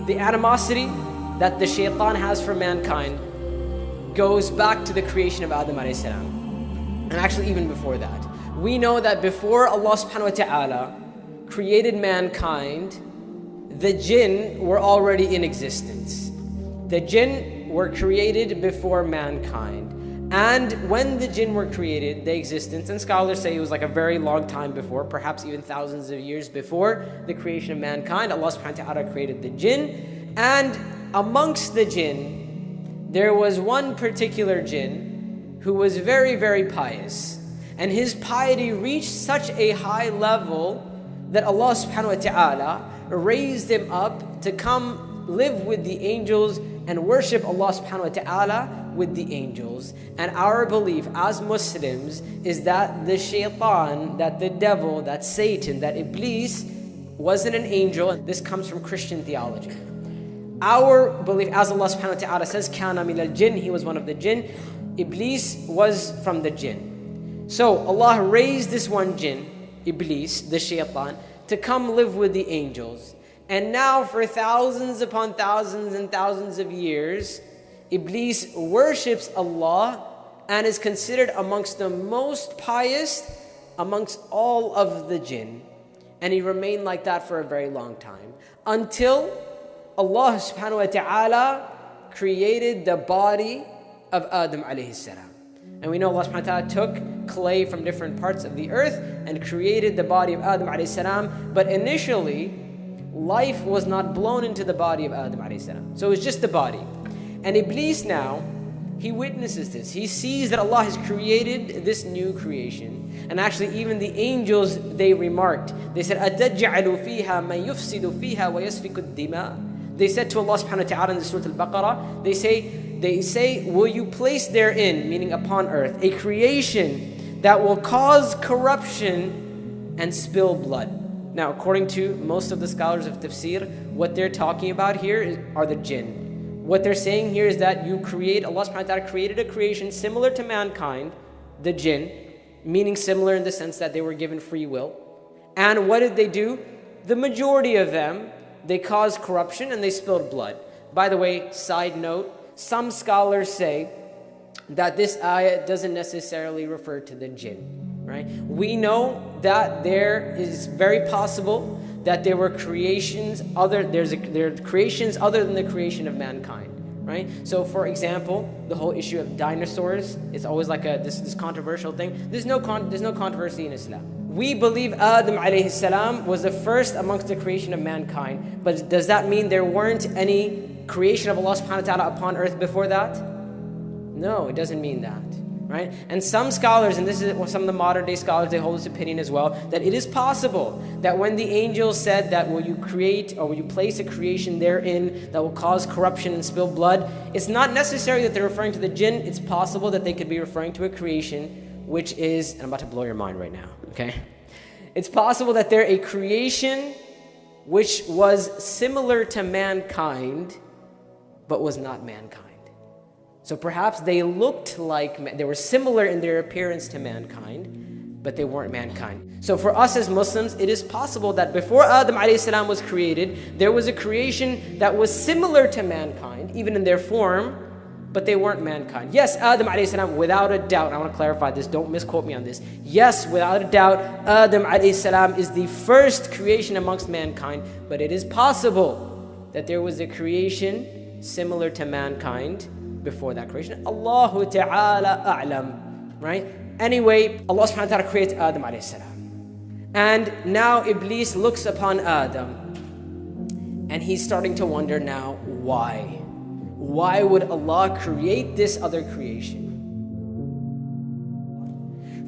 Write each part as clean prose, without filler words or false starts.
The animosity that the shaitan has for mankind goes back to the creation of Adam alayhi salam. And actually even before that. We know that before Allah subhanahu wa ta'ala created mankind, the jinn were already in existence. The jinn were created before mankind. And when the jinn were created, they existed, and scholars say it was like a very long time before, perhaps even thousands of years before the creation of mankind, Allah subhanahu wa ta'ala created the jinn. And amongst the jinn, there was one particular jinn who was very, very pious. And his piety reached such a high level that Allah subhanahu wa ta'ala raised him up to come live with the angels and worship Allah subhanahu wa ta'ala with the angels. And our belief as Muslims is that the shaitan, that the devil, that Satan, that Iblis wasn't an angel. This comes from Christian theology. Our belief, as Allah subhanahu wa ta'ala says, kana min al-jinn, he was one of the jinn. Iblis was from the jinn. So Allah raised this one jinn, Iblis, the shaitan, to come live with the angels. And now for thousands upon thousands and thousands of years, Iblis worships Allah and is considered amongst the most pious amongst all of the jinn. And he remained like that for a very long time. Until Allah subhanahu wa ta'ala created the body of Adam alayhi salam. And we know Allah subhanahu wa ta'ala took clay from different parts of the earth and created the body of Adam alayhi salam. But initially, life was not blown into the body of Adam alayhi salam. So it was just the body. And Iblis now, he witnesses this. He sees that Allah has created this new creation. And actually even the angels, they remarked. They said, أَتَجْعَلُ فِيهَا مَنْ يُفْسِدُ فِيهَا وَيَسْفِكُ الدِّمَاءِ. They said to Allah subhanahu wa ta'ala in the Surah Al-Baqarah, they say, will you place therein, meaning upon earth, a creation that will cause corruption and spill blood? Now, according to most of the scholars of tafsir, what they're talking about here are the jinn. What they're saying here is that Allah subhanahu wa ta'ala created a creation similar to mankind, the jinn, meaning similar in the sense that they were given free will. And what did they do? The majority of them, they caused corruption and they spilled blood. By the way, side note, some scholars say that this ayah doesn't necessarily refer to the jinn, right? We know that there is very possible that there were creations there are creations other than the creation of mankind, right? So for example, the whole issue of dinosaurs, it's always like this controversial thing. There's no controversy in Islam. We believe Adam alayhi salam was the first amongst the creation of mankind, but does that mean there weren't any creation of Allah subhanahu wa ta'ala upon earth before that? No, it doesn't mean that. Right? And some scholars, and this is some of the modern day scholars, they hold this opinion as well, that it is possible that when the angels said that will you create or will you place a creation therein that will cause corruption and spill blood, it's not necessary that they're referring to the jinn. It's possible that they could be referring to a creation which is, and I'm about to blow your mind right now, okay? It's possible that they're a creation which was similar to mankind but was not mankind. So perhaps they looked like, they were similar in their appearance to mankind, but they weren't mankind. So for us as Muslims, it is possible that before Adam alayhi salam was created, there was a creation that was similar to mankind, even in their form, but they weren't mankind. Yes, Adam alayhi salam, without a doubt, I want to clarify this, don't misquote me on this. Yes, without a doubt, Adam alayhi salam is the first creation amongst mankind, but it is possible that there was a creation similar to mankind before that creation. Allahu ta'ala a'lam, right? Anyway, Allah subhanahu wa ta'ala creates Adam alayhi salam. And now Iblis looks upon Adam and he's starting to wonder now, why? Why would Allah create this other creation?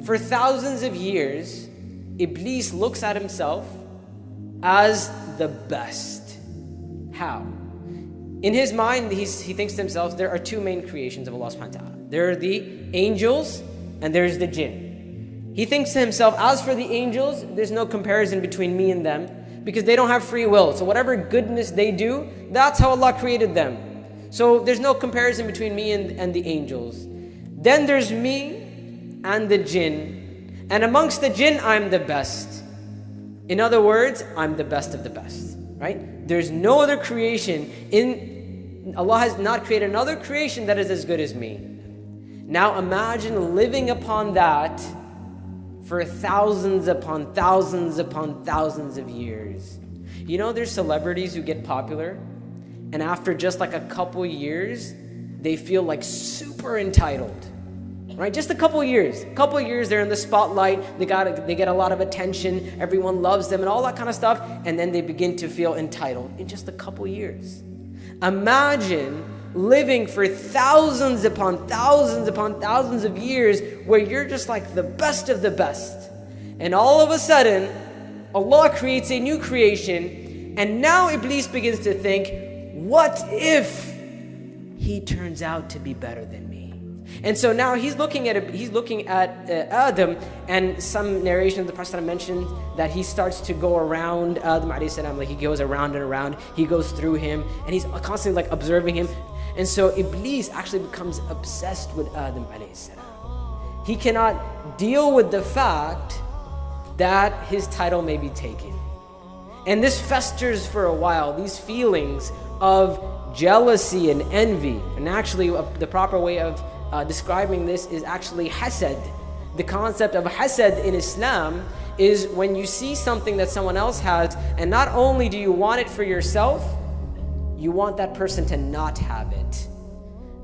For thousands of years, Iblis looks at himself as the best. How? In his mind, he thinks to himself, there are two main creations of Allah subhanahu wa ta'ala. There are the angels and there's the jinn. He thinks to himself, as for the angels, there's no comparison between me and them because they don't have free will. So whatever goodness they do, that's how Allah created them. So there's no comparison between me and the angels. Then there's me and the jinn. And amongst the jinn, I'm the best. In other words, I'm the best of the best. right? There's no other creation Allah has not created another creation that is as good as me. Now imagine living upon that for thousands upon thousands upon thousands of years. You know, there's celebrities who get popular, and after just like a couple years, they feel like super entitled, right? Just a couple years, they're in the spotlight, they get a lot of attention, everyone loves them and all that kind of stuff, and then they begin to feel entitled in just a couple years. Imagine living for thousands upon thousands upon thousands of years where you're just like the best of the best. And all of a sudden, Allah creates a new creation, and now Iblis begins to think, what if he turns out to be better than me? And so now he's looking at Adam, and some narration of the Prophet mentioned that he starts to go around Adam alayhi salam, like he goes around and around, he goes through him, and he's constantly like observing him. And so Iblis actually becomes obsessed with Adam alayhi salam. He cannot deal with the fact that his title may be taken. And this festers for a while, these feelings of jealousy and envy. And actually the proper way of describing this is actually hasad. The concept of hasad in Islam is when you see something that someone else has, and not only do you want it for yourself, you want that person to not have it.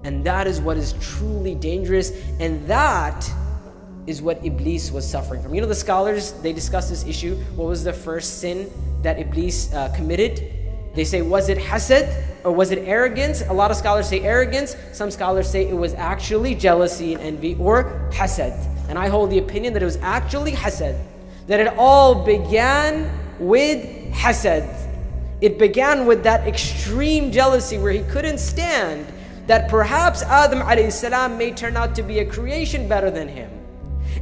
And that is what is truly dangerous, and that is what Iblis was suffering from. You know, the scholars, they discuss this issue. What was the first sin that Iblis committed? They say, was it hasad or was it arrogance? A lot of scholars say arrogance. Some scholars say it was actually jealousy and envy, or hasad. And I hold the opinion that it was actually hasad. That it all began with hasad. It began with that extreme jealousy where he couldn't stand that perhaps Adam alayhi salam may turn out to be a creation better than him.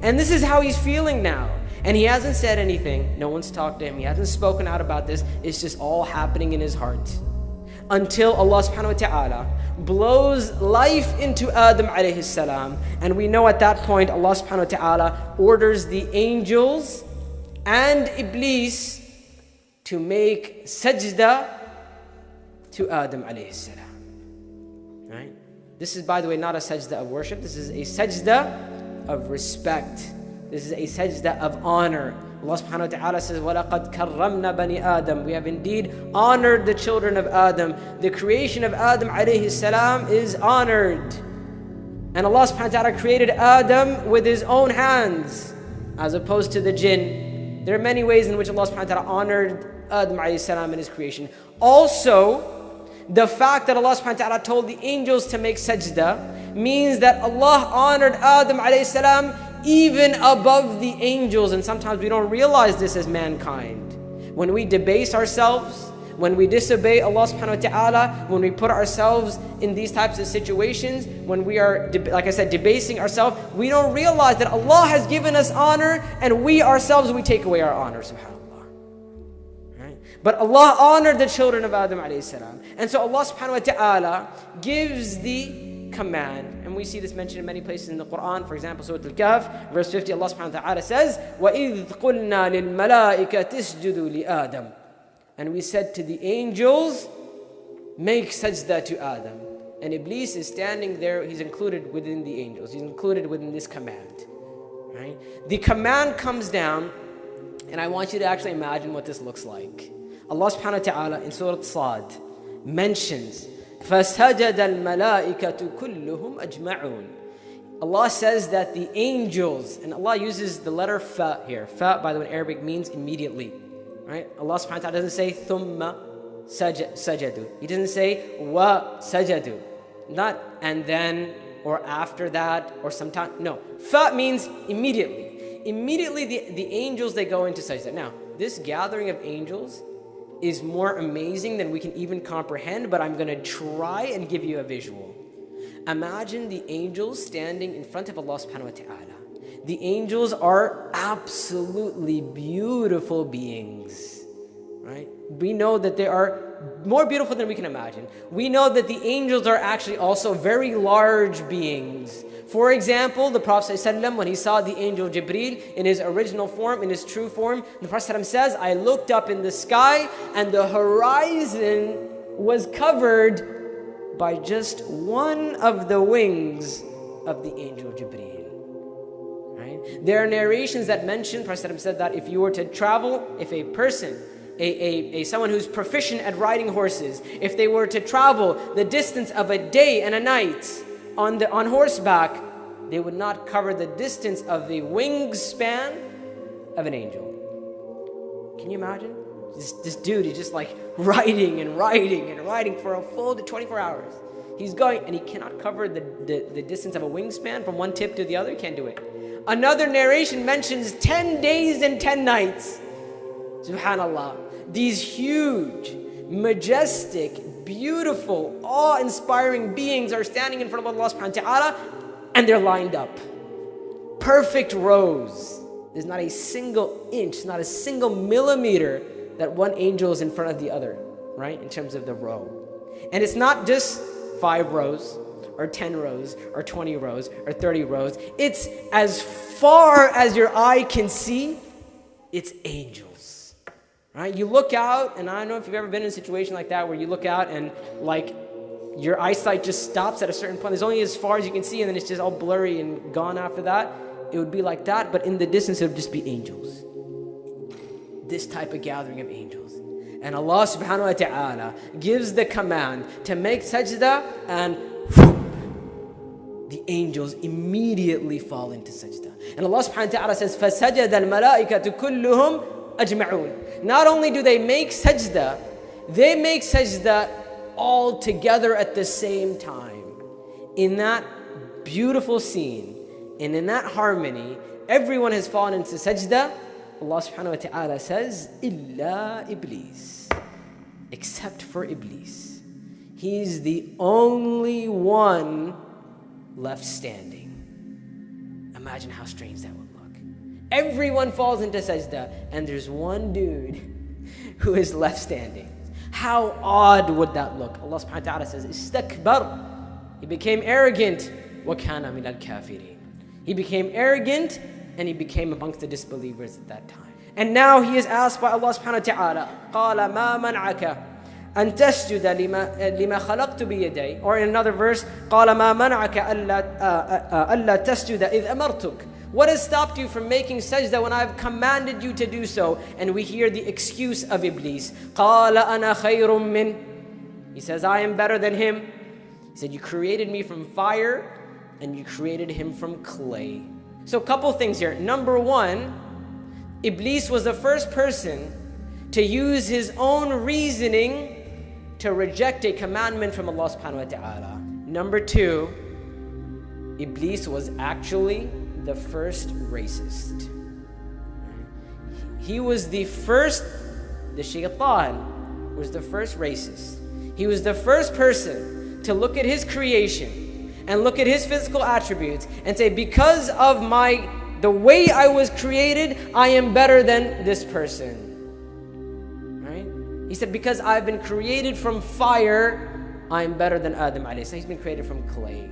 And this is how he's feeling now. And he hasn't said anything. No one's talked to him. He hasn't spoken out about this. It's just all happening in his heart. Until Allah subhanahu wa ta'ala blows life into Adam alayhi salam. And we know at that point Allah subhanahu wa ta'ala orders the angels and Iblis to make sajda to Adam alayhi salam. Right? This is, by the way, not a sajda of worship. This is a sajda of respect. This is a sajda of honor. Allah subhanahu wa ta'ala says, وَلَقَدْ كَرَّمْنَا بَنِي آدَمَ. We have indeed honored the children of Adam. The creation of Adam alayhi salam is honored. And Allah subhanahu wa ta'ala created Adam with his own hands, as opposed to the jinn. There are many ways in which Allah subhanahu wa ta'ala honored Adam alayhi salam in his creation. Also, the fact that Allah subhanahu wa ta'ala told the angels to make sajda means that Allah honored Adam alayhi salam even above the angels. And sometimes we don't realize this as mankind. When we debase ourselves, when we disobey Allah subhanahu wa ta'ala, when we put ourselves in these types of situations, when we are, like I said, debasing ourselves, we don't realize that Allah has given us honor, and we ourselves, we take away our honor, subhanAllah. Right? But Allah honored the children of Adam alayhi salam. And so Allah subhanahu wa ta'ala gives the command, and we see this mentioned in many places in the Quran. For example, Surah Al-Kahf, verse 50, Allah subhanahu wa ta'ala says, وَإِذْ قُلْنَا لِلْمَلَائِكَةِ اسْجُدُوا لِآدَمَ. And we said to the angels, make sajda to Adam. And Iblis is standing there, he's included within the angels, he's included within this command. Right? The command comes down, and I want you to actually imagine what this looks like. Allah subhanahu wa ta'ala in Surah Sad mentions, فَسَجَدَ الْمَلَائِكَةُ كُلُّهُمْ أَجْمَعُونَ. Allah says that the angels, and Allah uses the letter fa here. Fa, by the way, in Arabic means immediately. Right? Allah subhanahu wa ta'ala doesn't say thumma sajadu. He doesn't say wa sajadu. Not and then or after that or sometime. No. Fa means immediately. Immediately the angels, they go into sajda. Now, this gathering of angels is more amazing than we can even comprehend, but I'm going to try and give you a visual. Imagine the angels standing in front of Allah subhanahu wa ta'ala. The angels are absolutely beautiful beings, right? We know that they are more beautiful than we can imagine. We know that the angels are actually also very large beings, For example, the Prophet ﷺ, when he saw the angel Jibreel in his original form, in his true form, the Prophet ﷺ says, I looked up in the sky and the horizon was covered by just one of the wings of the angel Jibreel. Right? There are narrations that mention, Prophet ﷺ said that if you were to travel, if a person, someone who's proficient at riding horses, if they were to travel the distance of a day and a night on horseback, they would not cover the distance of the wingspan of an angel. Can you imagine? This dude is just like riding and riding and riding for a full 24 hours. He's going and he cannot cover the distance of a wingspan from one tip to the other. He can't do it. Another narration mentions 10 days and 10 nights. Subhanallah. These huge, majestic, beautiful, awe-inspiring beings are standing in front of Allah subhanahu wa ta'ala, and they're lined up. Perfect rows. There's not a single inch, not a single millimeter that one angel is in front of the other, right? In terms of the row. And it's not just 5 rows, or 10 rows, or 20 rows, or 30 rows. It's as far as your eye can see, it's angels. Right? You look out, and I don't know if you've ever been in a situation like that where you look out and like your eyesight just stops at a certain point. There's only as far as you can see, and then it's just all blurry and gone after that. It would be like that, but in the distance it would just be angels. This type of gathering of angels. And Allah subhanahu wa ta'ala gives the command to make sajda, and the angels immediately fall into sajda. And Allah subhanahu wa ta'ala says, فَسَجَدَ الْمَلَائِكَةُ كُلُّهُمْ أَجْمَعُونَ. Not only do they make sajda, they make sajda all together at the same time. In that beautiful scene, and in that harmony, everyone has fallen into sajda. Allah subhanahu wa ta'ala says, إِلَّا Iblis, except for Iblis. He's the only one left standing. Imagine how strange that would look. Everyone falls into sajda, and there's one dude who is left standing. How odd would that look? Allah subhanahu wa ta'ala says, istakbar. He became arrogant. وَكَانَ مِنَ الْكَافِرِينَ. He became arrogant, and he became amongst the disbelievers at that time. And now he is asked by Allah subhanahu wa ta'ala, قَالَ مَا مَنْعَكَ أَن تَسْجُدَ لِمَا خَلَقْتُ بِيَدَيْ. Or in another verse, قَالَ مَا مَنْعَكَ أَلَّا تَسْجُدَ إِذْ أَمَرْتُكَ. What has stopped you from making sajda when I've commanded you to do so? And we hear the excuse of Iblis. قَالَ أَنَا خَيْرٌ مِّنْ. He says, I am better than him. He said, you created me from fire, and you created him from clay. So a couple things here. Number one, Iblis was the first person to use his own reasoning to reject a commandment from Allah subhanahu wa ta'ala. Number two, Iblis was actually the first racist. He was the first, the shaitan was the first racist. He was the first person to look at his creation and look at his physical attributes and say, because of the way I was created, I am better than this person. Right? He said, because I've been created from fire, I am better than Adam alayhi salam. He's been created from clay.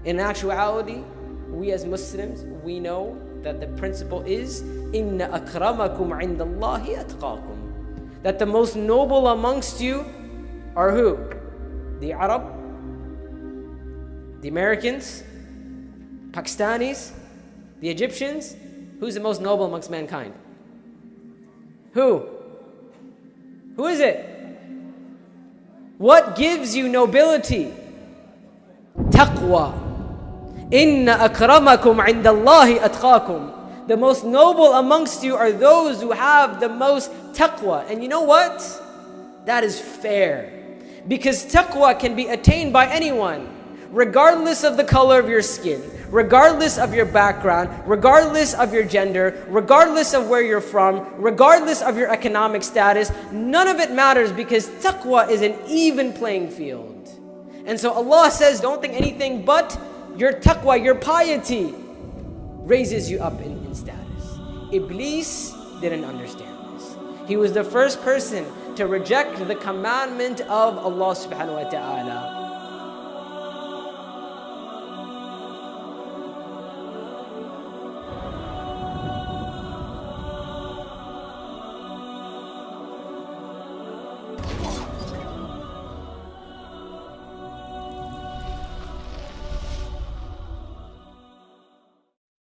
In actuality, we as Muslims, we know that the principle is إِنَّ أَكْرَمَكُمْ عِنْدَ اللَّهِ أَتْقَاكُمْ. That the most noble amongst you are who? The Arab, the Americans, Pakistanis, the Egyptians. Who's the most noble amongst mankind? Who? Who is it? What gives you nobility? Taqwa. Inna akramakum indallahi atqakum. The most noble amongst you are those who have the most taqwa. And you know what? That is fair. Because taqwa can be attained by anyone, regardless of the color of your skin, regardless of your background, regardless of your gender, regardless of where you're from, regardless of your economic status. None of it matters, because taqwa is an even playing field. And so Allah says, don't think anything but your taqwa, your piety raises you up in status. Iblis didn't understand this. He was the first person to reject the commandment of Allah subhanahu wa ta'ala.